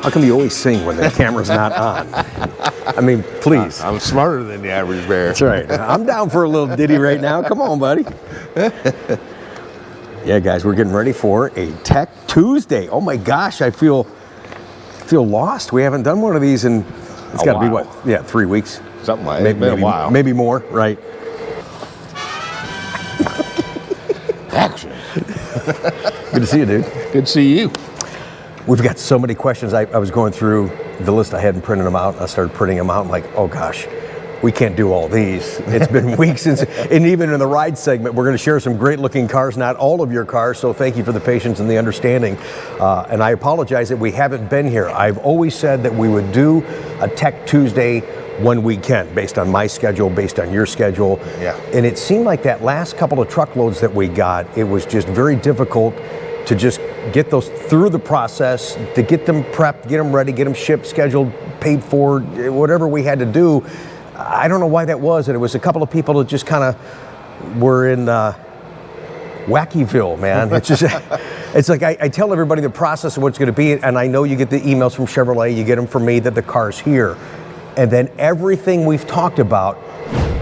How come you always sing when the camera's not on? I mean, please. I'm smarter than the average bear. That's right. I'm down for a little ditty right now. Come on, buddy. Yeah, guys, we're getting ready for a Tech Tuesday. Oh my gosh, I feel lost. We haven't done one of these in, it's got to be what? Yeah, 3 weeks. Something like that. It's been a while. Maybe more, right? Action. Good to see you, dude. Good to see you. We've got so many questions. I was going through the list I had and printing them out, and I started printing them out. I'm like, oh gosh, we can't do all these. It's been weeks since, and even in the ride segment, we're going to share some great looking cars, not all of your cars, so thank you for the patience and the understanding. And I apologize that we haven't been here. I've always said that we would do a Tech Tuesday when we can, based on my schedule, based on your schedule. Yeah. And it seemed like that last couple of truckloads that we got, it was just very difficult to just get those through the process, to get them prepped, get them ready, get them shipped, scheduled, paid for, whatever we had to do. I don't know why that was, and it was a couple of people that just kind of were in Wackyville, man. It's just, it's like I tell everybody the process of what it's going to be, and I know you get the emails from Chevrolet, you get them from me that the car's here, and then everything we've talked about,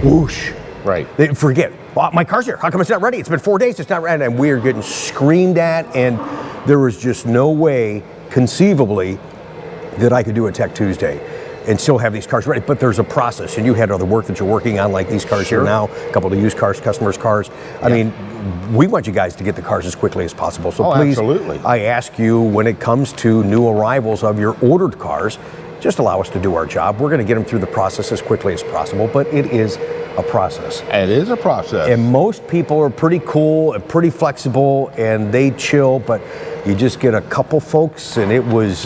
whoosh. Right. They forget. Well, my car's here. How come it's not ready? It's been 4 days. It's not ready. And we're getting screamed at, and there was just no way, conceivably, that I could do a Tech Tuesday and still have these cars ready. But there's a process, and you had other work that you're working on, like these cars here now, a couple of used cars, customers' cars. I mean, we want you guys to get the cars as quickly as possible. So please, absolutely. I ask you, when it comes to new arrivals of your ordered cars, just allow us to do our job. We're going to get them through the process as quickly as possible, but it is a process. It is a process. And most people are pretty cool and pretty flexible, and they chill, but you just get a couple folks, and it was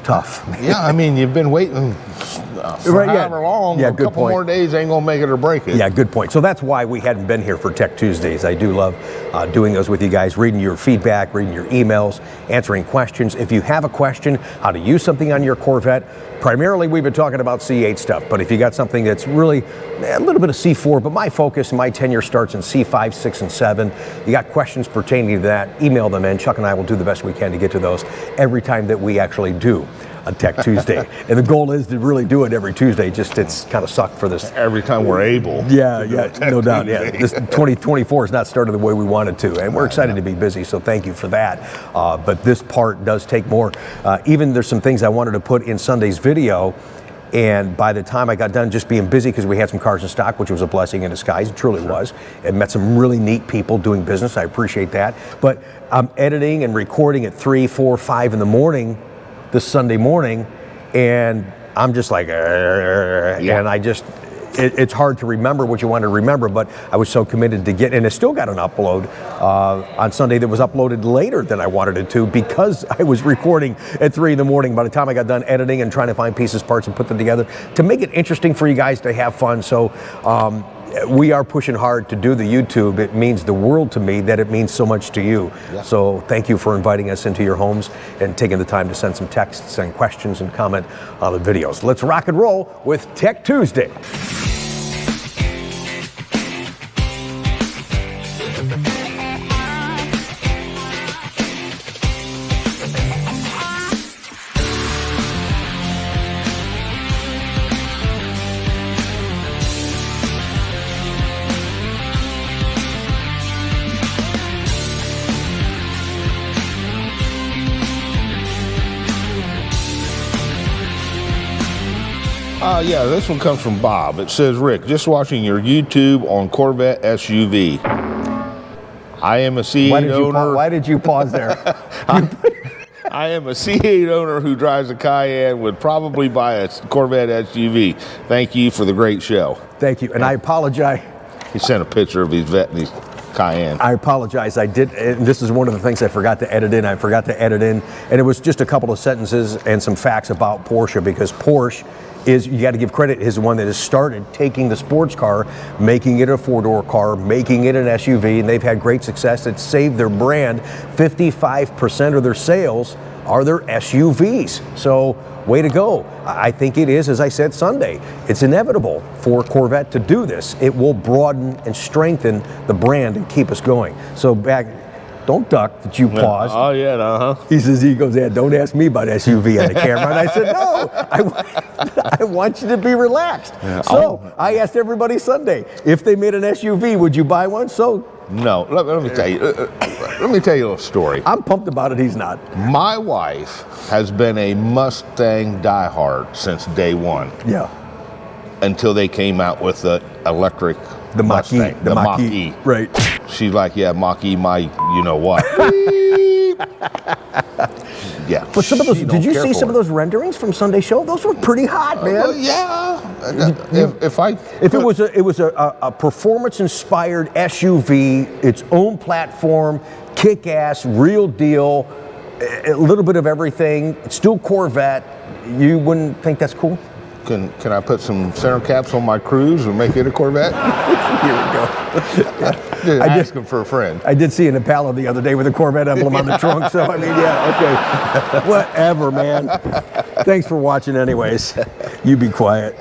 tough. Yeah, I mean, you've been waiting for however long. Yeah, a good couple point. more days ain't going to make it or break it. Yeah, good point. So that's why we hadn't been here for Tech Tuesdays. I do love doing those with you guys, reading your feedback, reading your emails, answering questions. If you have a question, how to use something on your Corvette, primarily we've been talking about C8 stuff, but if you got something that's really a little bit of C4, but my focus, my tenure starts in C5, 6, and 7. You got questions pertaining to that, email them in. Chuck and I will do the best we can to get to those every time that we actually do a Tech Tuesday. And the goal is to really do it every Tuesday, just it's kind of sucked for this. Every time we're able. Yeah, no doubt. Yeah, this 2024 has not started the way we wanted to, and we're excited to be busy, so thank you for that. But this part does take more. Even there's some things I wanted to put in Sunday's video, and by the time I got done just being busy, because we had some cars in stock, which was a blessing in disguise, it truly was, and met some really neat people doing business. I appreciate that. But I'm editing and recording at 3, 4, 5 in the morning this Sunday morning, and I'm just like, and I just, it's hard to remember what you want to remember, but I was so committed to get, and I still got an upload on Sunday that was uploaded later than I wanted it to, because I was recording at 3 in the morning. By the time I got done editing and trying to find pieces, parts, and put them together to make it interesting for you guys to have fun. So we are pushing hard to do the YouTube. It means the world to me that it means so much to you. Yeah. So thank you for inviting us into your homes and taking the time to send some texts and questions and comment on the videos. Let's rock and roll with Tech Tuesday. Yeah, this one comes from Bob. It says, Rick, just watching your YouTube on Corvette SUV. I am a C8 owner. Why did you pause there? I am a C8 owner who drives a Cayenne, would probably buy a Corvette SUV. Thank you for the great show. Thank you, and I apologize. He sent a picture of his Cayenne. I apologize. I did, and this is one of the things I forgot to edit in. And it was just a couple of sentences and some facts about Porsche, because Porsche is, you got to give credit, is the one that has started taking the sports car, making it a four-door car, making it an SUV, and they've had great success. It's saved their brand. 55% of their sales are their SUVs. So way to go. I think it is, as I said Sunday, it's inevitable for Corvette to do this. It will broaden and strengthen the brand and keep us going. So back, don't duck, that you paused. Oh, yeah, uh-huh. He goes, yeah, don't ask me about SUV on the camera. And I said, no, I want you to be relaxed. Yeah. So I asked everybody Sunday, if they made an SUV, would you buy one? So no, let me tell you. Let me tell you a little story. I'm pumped about it. He's not. My wife has been a Mustang diehard since day one. Yeah. Until they came out with the electric Mach-E. The Mach-E. Right. She's like, yeah, Mach-E, my you know what. Yeah. But some of those, did you see some of those renderings from Sunday show? Those were pretty hot, man. Yeah. If it was a performance-inspired SUV, its own platform, kick-ass, real deal, a little bit of everything. It's still Corvette. You wouldn't think that's cool? Can I put some center caps on my Cruze and make it a Corvette? Here we go. Yeah. I asked him for a friend. I did see an Impala the other day with a Corvette emblem on the trunk, so I mean, yeah, okay. Whatever, man. Thanks for watching anyways. You be quiet.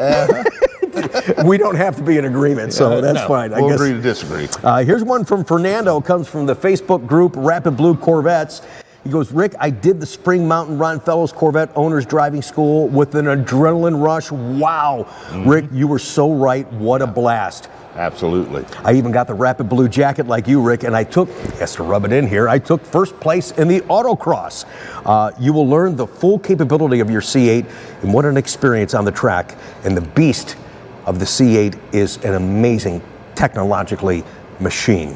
We don't have to be in agreement, so that's fine. We'll agree to disagree. Here's one from Fernando, comes from the Facebook group Rapid Blue Corvettes. He goes, Rick, I did the Spring Mountain Ron Fellows Corvette Owners Driving School with an adrenaline rush. Wow. Mm-hmm. Rick, you were so right. What a blast. Absolutely. I even got the Rapid Blue jacket like you, Rick, and I took, has to rub it in here, I took first place in the autocross. You will learn the full capability of your C8, and what an experience on the track. And the beast of the C8 is an amazing, technologically machine.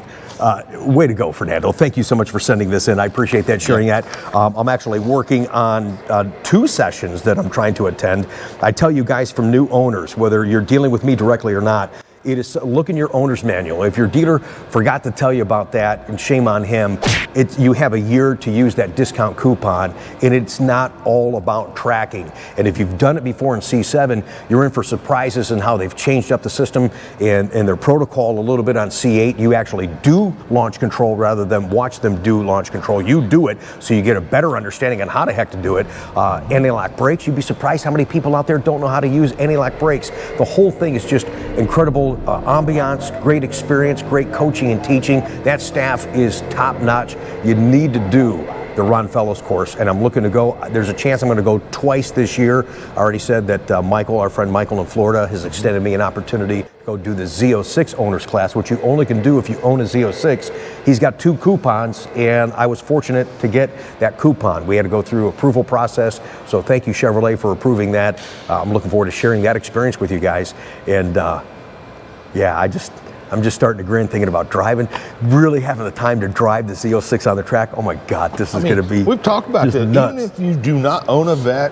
Way to go, Fernando. Thank you so much for sending this in. I appreciate that, sharing that. I'm actually working on 2 sessions that I'm trying to attend. I tell you guys, from new owners, whether you're dealing with me directly or not, it is look in your owner's manual. If your dealer forgot to tell you about that, and shame on him, you have a year to use that discount coupon, and it's not all about tracking. And if you've done it before in C7, you're in for surprises in how they've changed up the system and their protocol a little bit on C8. You actually do launch control rather than watch them do launch control. You do it, so you get a better understanding on how the heck to do it. Anti-lock brakes, you'd be surprised how many people out there don't know how to use anti-lock brakes. The whole thing is just incredible. Ambiance, great experience, great coaching and teaching. That staff is top notch. You need to do the Ron Fellows course, and I'm looking to go. There's a chance I'm going to go twice this year. I already said that Michael, our friend Michael in Florida, has extended me an opportunity to go do the Z06 owners class, which you only can do if you own a Z06. He's got 2 coupons, and I was fortunate to get that coupon. We had to go through approval process, so thank you, Chevrolet, for approving that. I'm looking forward to sharing that experience with you guys, and yeah, I'm just starting to grin thinking about driving, really having the time to drive the Z06 on the track. Oh my God, this is going to be We've talked about this. Even if you do not own a Vet,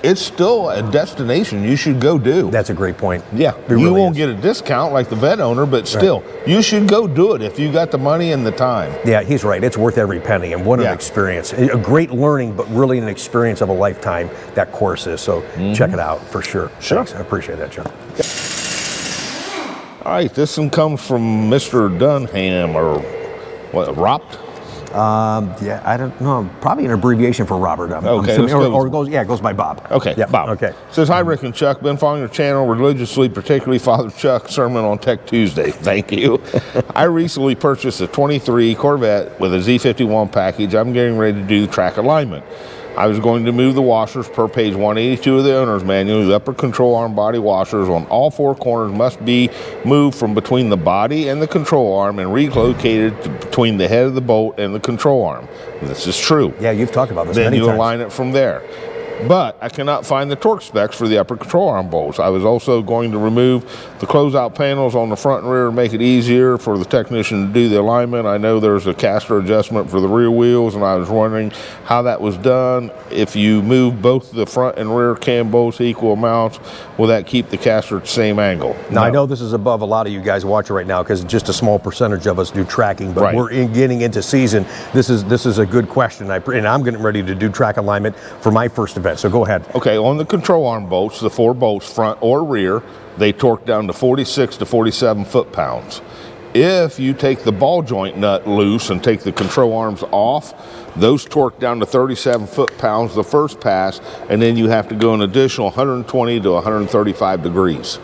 it's still a destination you should go do. That's a great point. Yeah, you won't get a discount like the Vet owner, but still, you should go do it if you got the money and the time. Yeah, he's right. It's worth every penny, and what an experience. A great learning, but really an experience of a lifetime, that course is. So check it out for sure. Sure. Thanks. I appreciate that, John. All right, this one comes from Mr. Dunham, or what, Ropt? Yeah, I don't know. Probably an abbreviation for Robert. Okay. Or it goes by Bob. Okay, yep. Bob. Okay. Says, hi, Rick and Chuck. Been following your channel religiously, particularly Father Chuck's sermon on Tech Tuesday. Thank you. I recently purchased a 23 Corvette with a Z51 package. I'm getting ready to do the track alignment. I was going to move the washers per page 182 of the owner's manual. The upper control arm body washers on all 4 corners must be moved from between the body and the control arm and relocated between the head of the bolt and the control arm. This is true. Yeah, you've talked about this then many times. Then you align it from there. But I cannot find the torque specs for the upper control arm bolts. I was also going to remove the closeout panels on the front and rear to make it easier for the technician to do the alignment. I know there's a caster adjustment for the rear wheels, and I was wondering how that was done. If you move both the front and rear cam bolts equal amounts, will that keep the caster at the same angle? Now, I know this is above a lot of you guys watching right now because just a small percentage of us do tracking, but we're getting into season. This is a good question, and I'm getting ready to do track alignment for my first event. So go ahead. Okay, on the control arm bolts, the 4 bolts, front or rear, they torque down to 46 to 47 foot-pounds. If you take the ball joint nut loose and take the control arms off, those torque down to 37 foot-pounds the first pass, and then you have to go an additional 120 to 135 degrees.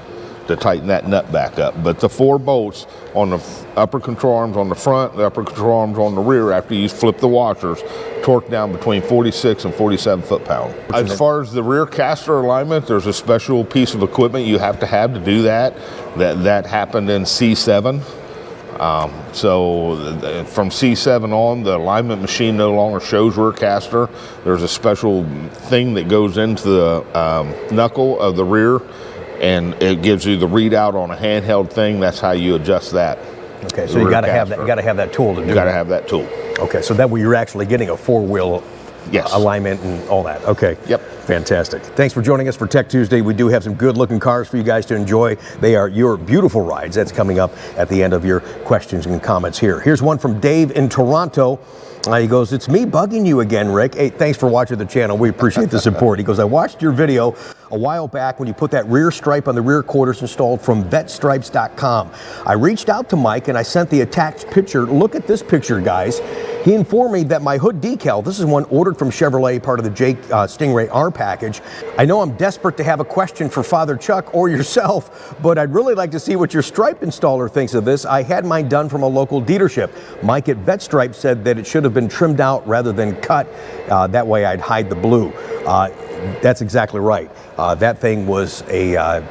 to tighten that nut back up. But the 4 bolts on the upper control arms on the front, the upper control arms on the rear, after you flip the washers, torque down between 46 and 47 foot-pound. As far as the rear caster alignment, there's a special piece of equipment you have to do that. That happened in C7. So from C7 on, the alignment machine no longer shows rear caster. There's a special thing that goes into the knuckle of the rear, and it gives you the readout on a handheld thing. That's how you adjust that. Okay, so you got to have that. You got to have that tool to do. You got to have that tool. Okay, so that way you're actually getting a 4-wheel alignment and all that. Okay. Yep. Fantastic. Thanks for joining us for Tech Tuesday. We do have some good-looking cars for you guys to enjoy. They are your beautiful rides. That's coming up at the end of your questions and comments here. Here's one from Dave in Toronto. He goes, "It's me bugging you again, Rick. Hey, thanks for watching the channel. We appreciate the support." He goes, "I watched your video a while back when you put that rear stripe on the rear quarters installed from vetstripes.com. I reached out to Mike and I sent the attached picture. Look at this picture, guys. He informed me that my hood decal, this is one ordered from Chevrolet, part of the Stingray R package. I know I'm desperate to have a question for Father Chuck or yourself, but I'd really like to see what your stripe installer thinks of this. I had mine done from a local dealership. Mike at VetStripe said that it should have been trimmed out rather than cut. That way I'd hide the blue." That's exactly right. That thing was a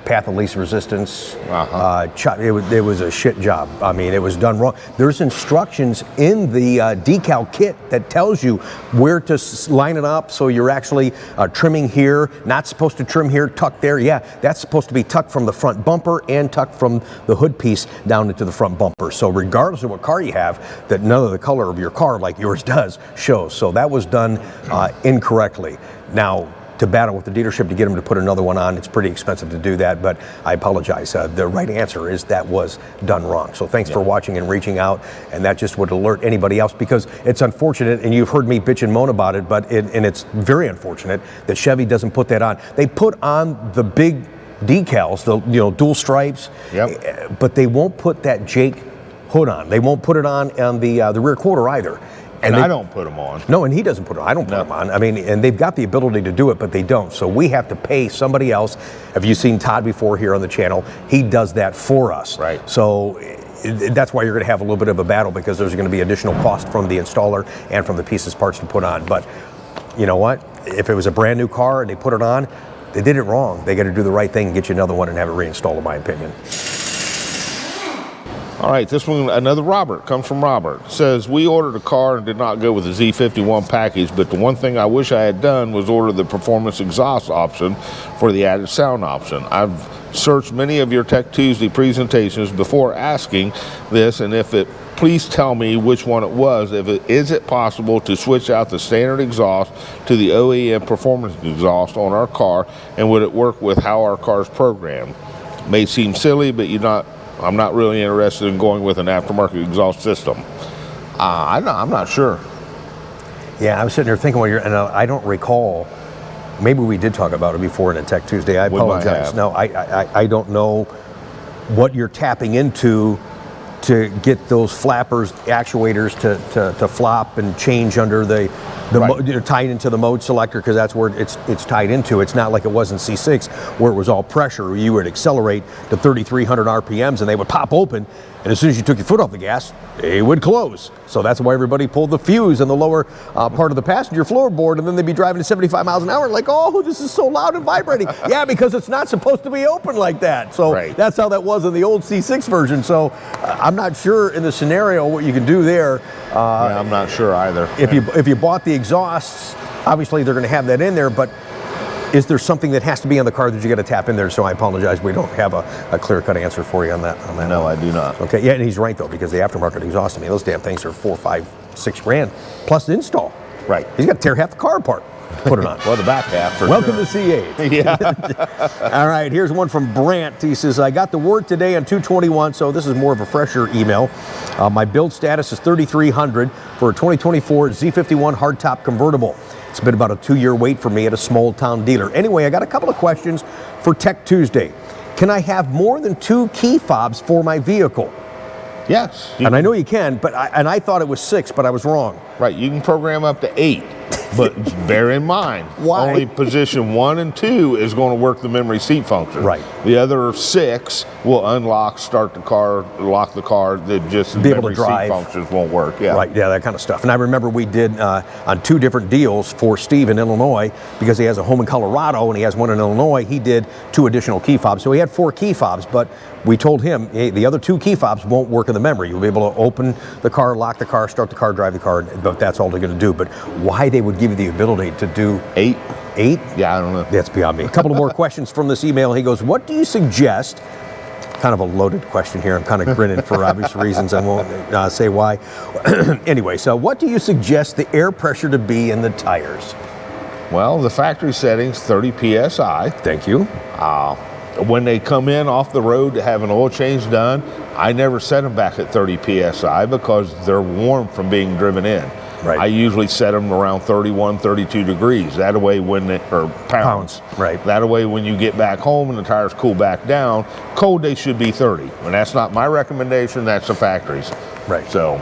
path of least resistance. It was a shit job. I mean, it was done wrong. There's instructions in the decal kit that tells you where to line it up, so you're actually trimming here, not supposed to trim here, tuck there. Yeah, that's supposed to be tucked from the front bumper and tucked from the hood piece down into the front bumper. So regardless of what car you have, that none of the color of your car, like yours does, shows. So that was done incorrectly. Now, to battle with the dealership to get them to put another one on, it's pretty expensive to do that, but I apologize. The right answer is that was done wrong. So thanks for watching and reaching out, and that just would alert anybody else, because it's unfortunate, and you've heard me bitch and moan about it, but and it's very unfortunate that Chevy doesn't put that on. They put on the big decals, the dual stripes, but they won't put that Jake hood on. They won't put it on the rear quarter either. And I don't put them on. No, and he doesn't put them on. I don't put them on. I mean, and they've got the ability to do it, but they don't. So we have to pay somebody else. Have you seen Todd before here on the channel? He does that for us. Right. So that's why you're going to have a little bit of a battle, because there's going to be additional cost from the installer and from the pieces, parts to put on. But you know what? If it was a brand new car and they put it on, they did it wrong. They got to do the right thing and get you another one and have it reinstalled, in my opinion. All right, this one, another Robert, comes from Robert. Says, "We ordered a car and did not go with the Z51 package, but the one thing I wish I had done was order the performance exhaust option for the added sound option. I've searched many of your Tech Tuesday presentations before asking this, and please tell me which one it was. Is it possible to switch out the standard exhaust to the OEM performance exhaust on our car, and would it work with how our car is programmed? May seem silly, but I'm not really interested in going with an aftermarket exhaust system." I'm not sure. Yeah, I was sitting there thinking, and I don't recall. Maybe we did talk about it before in a Tech Tuesday. I apologize. No, I don't know what you're tapping into to get those flappers, actuators to flop and change under the tied into the mode selector, because that's where it's tied into. It's not like it was in C6 where it was all pressure. You would accelerate to 3,300 RPMs and they would pop open, and as soon as you took your foot off the gas, they would close. So that's why everybody pulled the fuse in the lower part of the passenger floorboard, and then they'd be driving at 75 miles an hour like, "Oh, this is so loud and vibrating." Yeah, because it's not supposed to be open like that. So that's how that was in the old C6 version. So I'm not sure in the scenario what you can do there. Yeah, I'm not sure either. If you bought the exhausts, obviously they're going to have that in there, but is there something that has to be on the car that you got to tap in there? So I apologize, we don't have a clear-cut answer for you on that. No, I do not. Okay, yeah, and he's right though, because the aftermarket exhaust, I mean, those damn things are $4, $5, $6 grand plus the install. Right. He's got to tear half the car apart. Put it on. Well, the back half. Welcome to C8. Yeah. All right, here's one from Brant. He says, "I got the word today on 221, so this is more of a fresher email. My build status is 3,300 for a 2024 Z51 hardtop convertible. It's been about a 2-year wait for me at a small town dealer. Anyway, I got a couple of questions for Tech Tuesday. Can I have more than 2 key fobs for my vehicle?" Yes. And I know you can, but I thought it was 6, but I was wrong. Right, you can program up to 8. But bear in mind, Why? only position 1 and 2 is going to work the memory seat function. Right. The other 6 will unlock, start the car, lock the car. That just Be able to memory drive. seat functions won't work. Yeah. Right, yeah, that kind of stuff. And I remember we did on 2 different deals for Steve in Illinois, because he has a home in Colorado and he has one in Illinois. He did 2 additional key fobs. So he had 4 key fobs, but we told him, hey, the other 2 key fobs won't work in the memory. You'll be able to open the car, lock the car, start the car, drive the car, but that's all they're going to do. But why they would give you the ability to do 8? 8? Yeah, I don't know. That's beyond me. A couple of more questions from this email. He goes, what do you suggest? Kind of a loaded question here. I'm kind of grinning for obvious reasons. I won't say why. Anyway, so what do you suggest the air pressure to be in the tires? Well, the factory settings, 30 PSI. Thank you. When they come in off the road to have an oil change done, I never set them back at 30 PSI because they're warm from being driven in. Right. I usually set them around 31, 32 degrees. That way when they, or pounds. Right. That way when you get back home and the tires cool back down, cold they should be 30. And that's not my recommendation, that's the factory's. Right. So,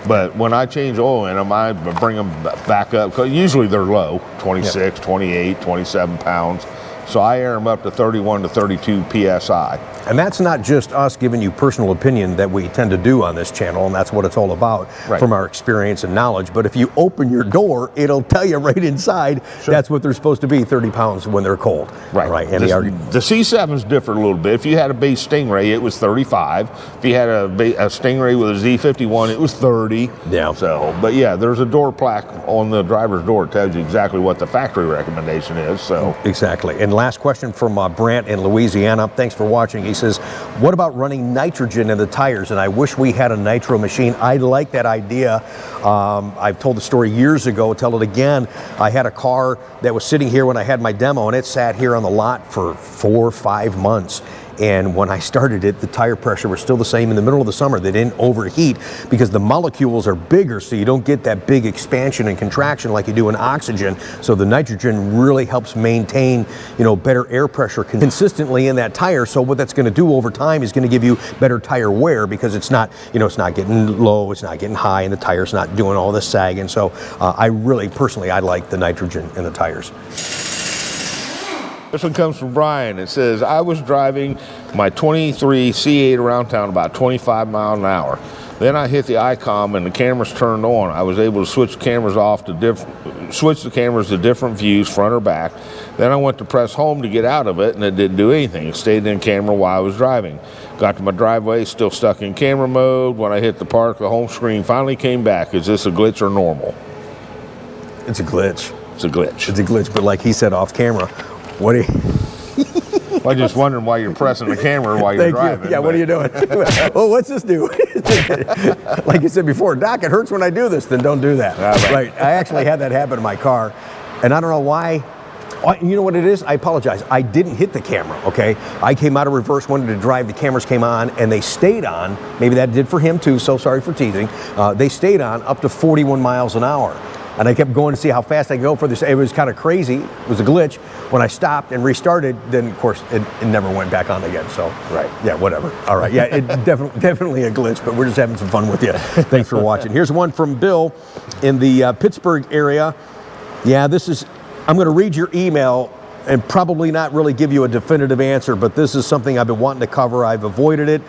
but when I change oil in them, I bring them back up, because usually they're low, 26, 28, 27 pounds. So I air them up to 31 to 32 PSI. And that's not just us giving you personal opinion that we tend to do on this channel, and that's what it's all about from our experience and knowledge. But if you open your door, it'll tell you right inside that's what they're supposed to be, 30 pounds when they're cold. Right. And the C7's different a little bit. If you had a base Stingray, it was 35. If you had a Stingray with a Z51, it was 30. Yeah. So, but yeah, there's a door plaque on the driver's door that tells you exactly what the factory recommendation is. So exactly. And last question from Brant in Louisiana. Thanks for watching. He says, what about running nitrogen in the tires? And I wish we had a nitro machine. I like that idea. I've told the story years ago, tell it again. I had a car that was sitting here when I had my demo, and it sat here on the lot for 4 or 5 months. And when I started it, the tire pressure was still the same in the middle of the summer. They didn't overheat because the molecules are bigger, so you don't get that big expansion and contraction like you do in oxygen. So the nitrogen really helps maintain, better air pressure consistently in that tire. So what that's going to do over time is going to give you better tire wear, because it's not, it's not getting low, it's not getting high, and the tire's not doing all this sagging. So I really, personally, I like the nitrogen in the tires. this one comes from Brian. It says, I was driving my 23 C8 around town about 25 miles an hour. Then I hit the ICOM and the cameras turned on. I was able to switch the cameras off to switch the cameras to different views, front or back. Then I went to press home to get out of it, and it didn't do anything. It stayed in camera while I was driving. Got to my driveway, still stuck in camera mode. When I hit the park, the home screen finally came back. Is this a glitch or normal? It's a glitch. It's a glitch. It's a glitch, but like he said off camera, what do you... I'm just wondering why you're pressing the camera while you're driving. Yeah, what are you doing? Oh, what's this do? Like you said before, Doc, it hurts when I do this, then don't do that. Right. I actually had that happen in my car, and I don't know why. You know what it is? I apologize. I didn't hit the camera, okay? I came out of reverse, wanted to drive, the cameras came on, and they stayed on. Maybe that did for him too, so sorry for teasing. They stayed on up to 41 miles an hour. And I kept going to see how fast I could go for this. It was kind of crazy. It was a glitch. When I stopped and restarted, then of course it never went back on again. So, yeah, whatever. All right, yeah, it definitely a glitch, but we're just having some fun with you. Thanks for watching. Here's one from Bill in the Pittsburgh area. Yeah, this is, I'm going to read your email and probably not really give you a definitive answer, but this is something I've been wanting to cover. I've avoided it.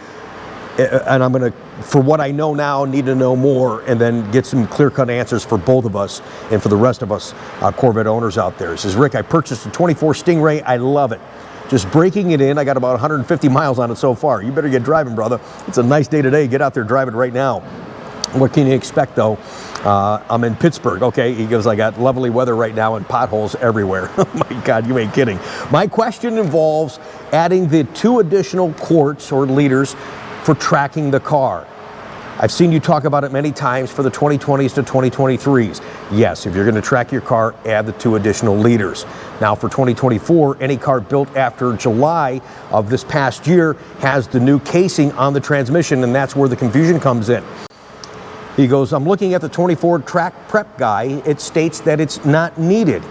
And I'm going to, for what I know now, need to know more, and then get some clear-cut answers for both of us and for the rest of us Corvette owners out there. It says, Rick, I purchased a 24 Stingray. I love it. Just breaking it in, I got about 150 miles on it so far. You better get driving, brother. It's a nice day today. Get out there, drive it right now. What can you expect, though? I'm in Pittsburgh. Okay, he goes, I got lovely weather right now and potholes everywhere. Oh my God, you ain't kidding. My question involves adding the 2 additional quarts or liters for tracking the car. I've seen you talk about it many times for the 2020s to 2023s. Yes, if you're going to track your car, add the 2 additional liters. Now for 2024, any car built after July of this past year has the new casing on the transmission, and that's where the confusion comes in. He goes, I'm looking at the 24 track prep guy. It states that it's not needed.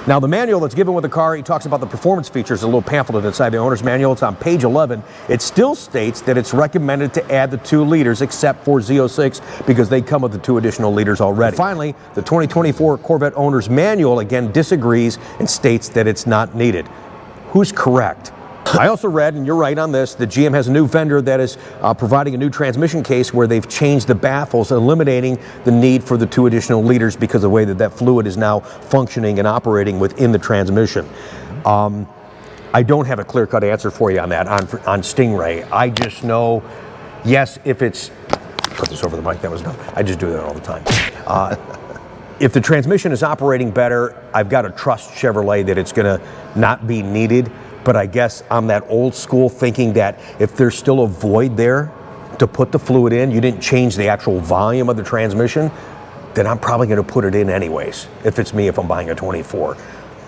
Now, the manual that's given with the car, he talks about the performance features, a little pamphlet inside the owner's manual. It's on page 11. It still states that it's recommended to add the 2 liters except for Z06 because they come with the 2 additional liters already. And finally, the 2024 Corvette owner's manual again disagrees and states that it's not needed. Who's correct? I also read, and you're right on this, that GM has a new vendor that is providing a new transmission case where they've changed the baffles, eliminating the need for the 2 additional liters because of the way that that fluid is now functioning and operating within the transmission. I don't have a clear-cut answer for you on that, on Stingray. I just know, yes, if it's, put this over the mic, that was dumb. I just do that all the time. If the transmission is operating better, I've got to trust Chevrolet that it's going to not be needed. But I guess I'm that old school thinking that if there's still a void there to put the fluid in, you didn't change the actual volume of the transmission, then I'm probably going to put it in anyways, if it's me, if I'm buying a 24.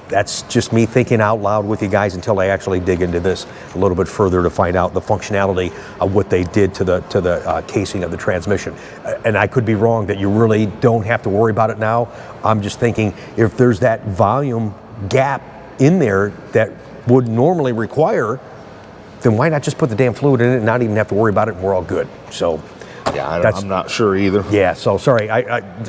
That's just me thinking out loud with you guys until I actually dig into this a little bit further to find out the functionality of what they did to the casing of the transmission. And I could be wrong that you really don't have to worry about it now. I'm just thinking if there's that volume gap in there that would normally require, then why not just put the damn fluid in it and not even have to worry about it and we're all good? So yeah, I'm not sure either. Yeah, so sorry.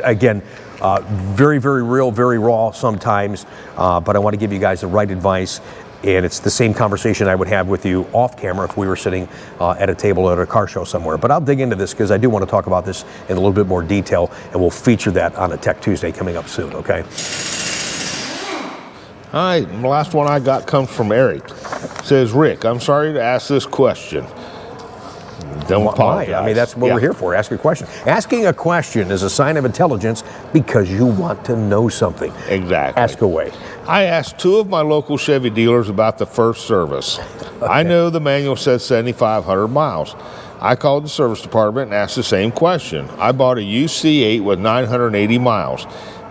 Again, very, very real, very raw sometimes, but I want to give you guys the right advice. And it's the same conversation I would have with you off camera if we were sitting at a table at a car show somewhere. But I'll dig into this because I do want to talk about this in a little bit more detail, and we'll feature that on a Tech Tuesday coming up soon, okay? All right, the last one I got comes from Eric. It says, Rick, I'm sorry to ask this question. Don't apologize. I mean, that's what we're here for. Ask a question. Asking a question is a sign of intelligence because you want to know something. Exactly. Ask away. I asked 2 of my local Chevy dealers about the first service. Okay. I know the manual says 7,500 miles. I called the service department and asked the same question. I bought a used C8 with 980 miles.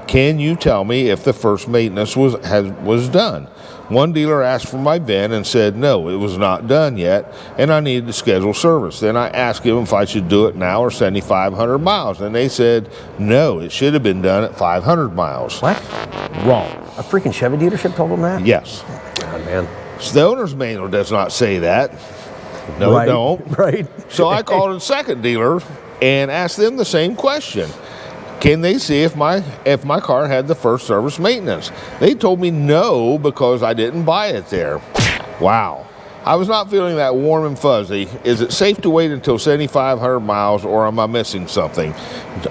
Can you tell me if the first maintenance was done? One dealer asked for my VIN and said no, it was not done yet, and I needed to schedule service. Then I asked him if I should do it now or 7,500 miles, and they said no, it should have been done at 500 miles. What? Wrong. A freaking Chevy dealership told them that? Yes. God, man. So the owner's manual does not say that. No, right. It don't. Right. So I called a second dealer and asked them the same question. Can they see if my car had the first service maintenance? They told me no because I didn't buy it there. Wow. I was not feeling that warm and fuzzy. Is it safe to wait until 7,500 miles or am I missing something?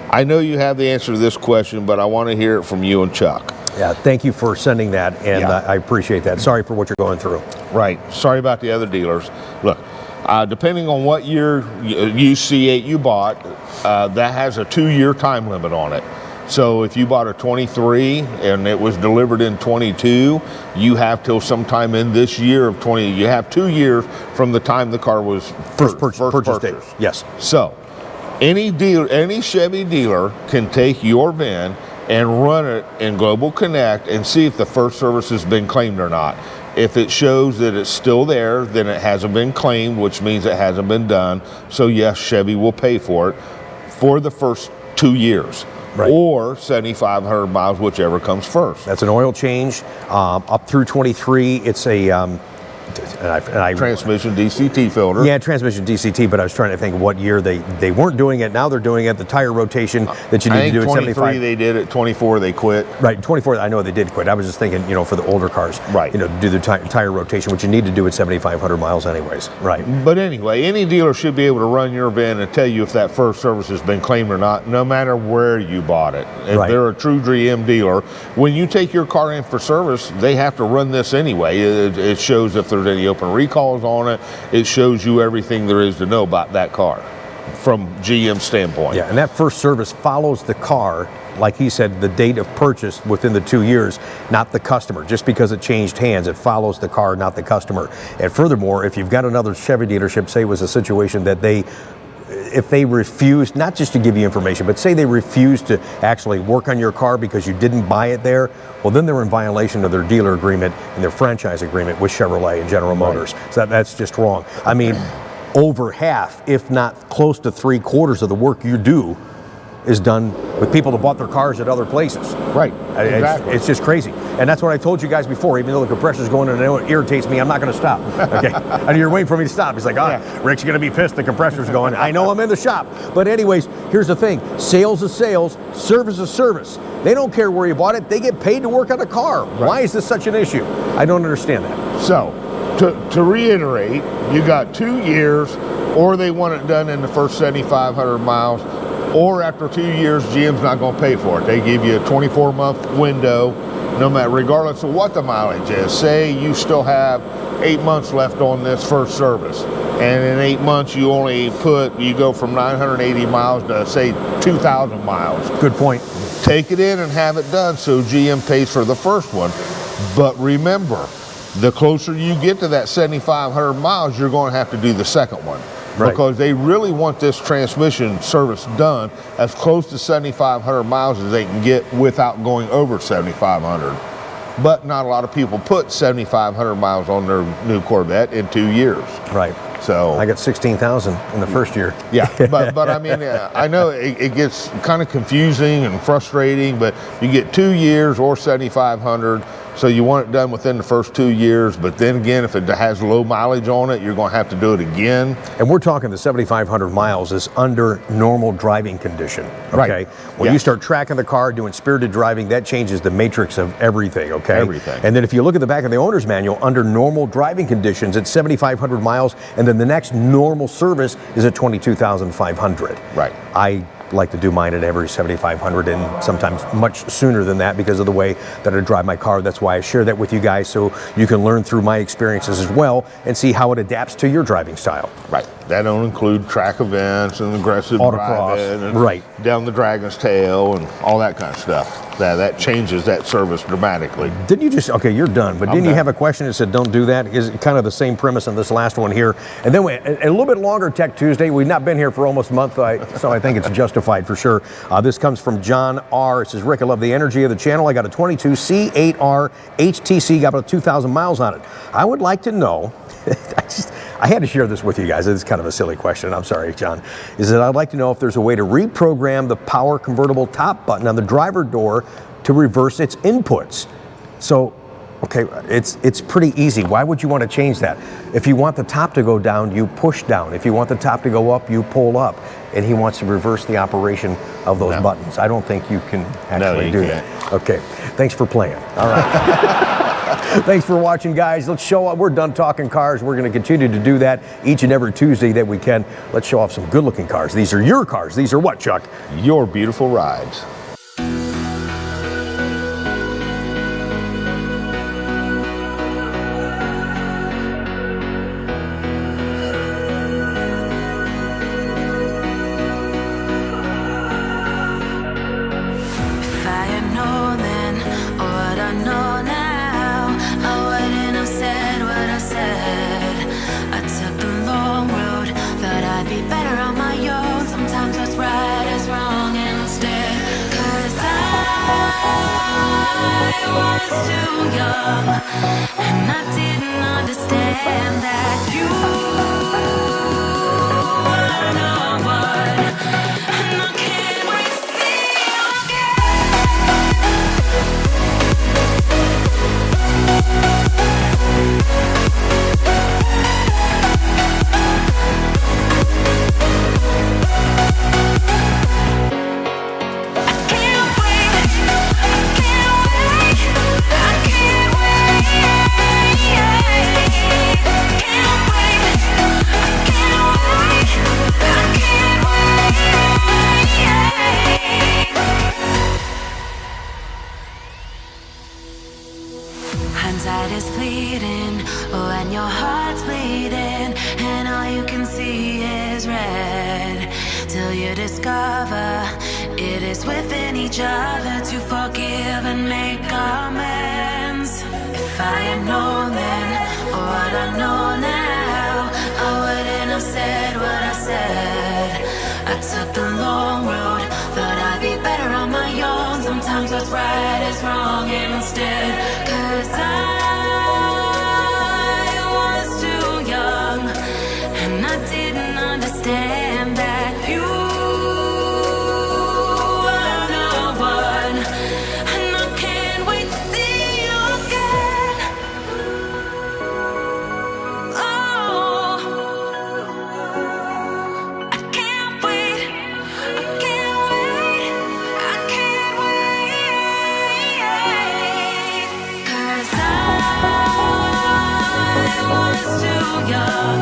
I know you have the answer to this question, but I want to hear it from you and Chuck. Yeah, thank you for sending that, and I appreciate that. Sorry for what you're going through. Right. Sorry about the other dealers. Look, depending on what year used C8 you bought, that has a 2-year time limit on it. So if you bought a 23 and it was delivered in 22, you have till sometime in this year of 20. You have 2 years from the time the car was first purchase date. Yes. So any Chevy dealer can take your VIN and run it in Global Connect and see if the first service has been claimed or not. If it shows that it's still there, then it hasn't been claimed, which means it hasn't been done. So yes, Chevy will pay for it for the first 2 years. Right. Or 7,500 miles, whichever comes first. That's an oil change. Up through 23, it's a transmission DCT filter. Yeah, transmission DCT, but I was trying to think what year they weren't doing it. Now they're doing it. The tire rotation that you need to do at 75. They did it. 24, they quit. Right, 24, I know they did quit. I was just thinking, for the older cars, right, do the tire rotation, which you need to do at 7,500 miles anyways. Right. But anyway, any dealer should be able to run your VIN and tell you if that first service has been claimed or not, no matter where you bought it. If they're a true GM dealer, when you take your car in for service, they have to run this anyway. It shows if there's any open recalls on it. It shows you everything there is to know about that car from GM's standpoint. Yeah, and that first service follows the car, like he said, the date of purchase within the 2 years, not the customer. Just because it changed hands, it follows the car, not the customer. And furthermore, if you've got another Chevy dealership, say it was a situation that if they refuse, not just to give you information, but say they refuse to actually work on your car because you didn't buy it there, well, then they're in violation of their dealer agreement and their franchise agreement with Chevrolet and General Motors. So that's just wrong. I mean, over half, if not close to 3/4 of the work you do is done with people that bought their cars at other places. Right, exactly. It's just crazy. And that's what I told you guys before. Even though the compressor's going and it irritates me, I'm not going to stop. Okay. And you're waiting for me to stop. He's like, Rick's going to be pissed the compressor's going. I know I'm in the shop. But anyways, here's the thing. Sales is sales. Service is service. They don't care where you bought it. They get paid to work on the car. Right. Why is this such an issue? I don't understand that. So, to reiterate, you got 2 years, or they want it done in the first 7,500 miles, or after 2 years, GM's not going to pay for it. They give you a 24-month window, no matter, regardless of what the mileage is. Say you still have 8 months left on this first service, and in 8 months you go from 980 miles to say 2,000 miles. Good point. Take it in and have it done so GM pays for the first one. But remember, the closer you get to that 7,500 miles, you're going to have to do the second one. Right. Because they really want this transmission service done as close to 7,500 miles as they can get without going over 7,500. But not a lot of people put 7,500 miles on their new Corvette in 2 years. Right. So I got 16,000 in the first year. Yeah, but I mean, I know it gets kind of confusing and frustrating, but you get 2 years or 7,500. So you want it done within the first 2 years, but then again, if it has low mileage on it, you're going to have to do it again. And we're talking the 7,500 miles is under normal driving condition, okay? Right. When you start tracking the car, doing spirited driving, that changes the matrix of everything, okay? Everything. And then if you look at the back of the owner's manual, under normal driving conditions, it's 7,500 miles, and then the next normal service is at 22,500. Right. I like to do mine at every 7,500 and sometimes much sooner than that because of the way that I drive my car. That's why I share that with you guys so you can learn through my experiences as well and see how it adapts to your driving style. Right. That don't include track events and aggressive autocross, driving and right, down the Dragon's Tail and all that kind of stuff. That changes that service dramatically. Didn't you just, okay, you're done, but didn't you have a question that said don't do that? Is kind of the same premise in this last one here. And then a little bit longer Tech Tuesday. We've not been here for almost a month, so I think it's justified for sure. This comes from John R. It says, Rick, I love the energy of the channel. I got a 22 C8R HTC, got about 2,000 miles on it. I would like to know, I had to share this with you guys. It's kind of a silly question. I'm sorry, John. Is that I'd like to know if there's a way to reprogram the power convertible top button on the driver door to reverse its inputs. So, okay, it's pretty easy. Why would you want to change that? If you want the top to go down, you push down. If you want the top to go up, you pull up. And he wants to reverse the operation of those buttons. I don't think you can actually do that. Okay, thanks for playing. All right. Thanks for watching, guys. Let's show up. We're done talking cars. We're going to continue to do that each and every Tuesday that we can. Let's show off some good-looking cars. These are your cars. These are what, Chuck? Your beautiful rides. Too young, and I didn't understand that you were the one, and I can't wait to see you hindsight is fleeting, when your heart's bleeding, and all you can see is red, till you discover it is within each other to forgive and make amends. If I had known then, or what I know now, I wouldn't have said what I said. I took the long road, thought I'd be better on my own. Sometimes what's right is wrong instead, 'cause I was too young, and I didn't understand that you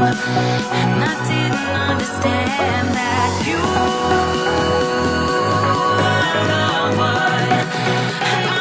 and I didn't understand that you are the one.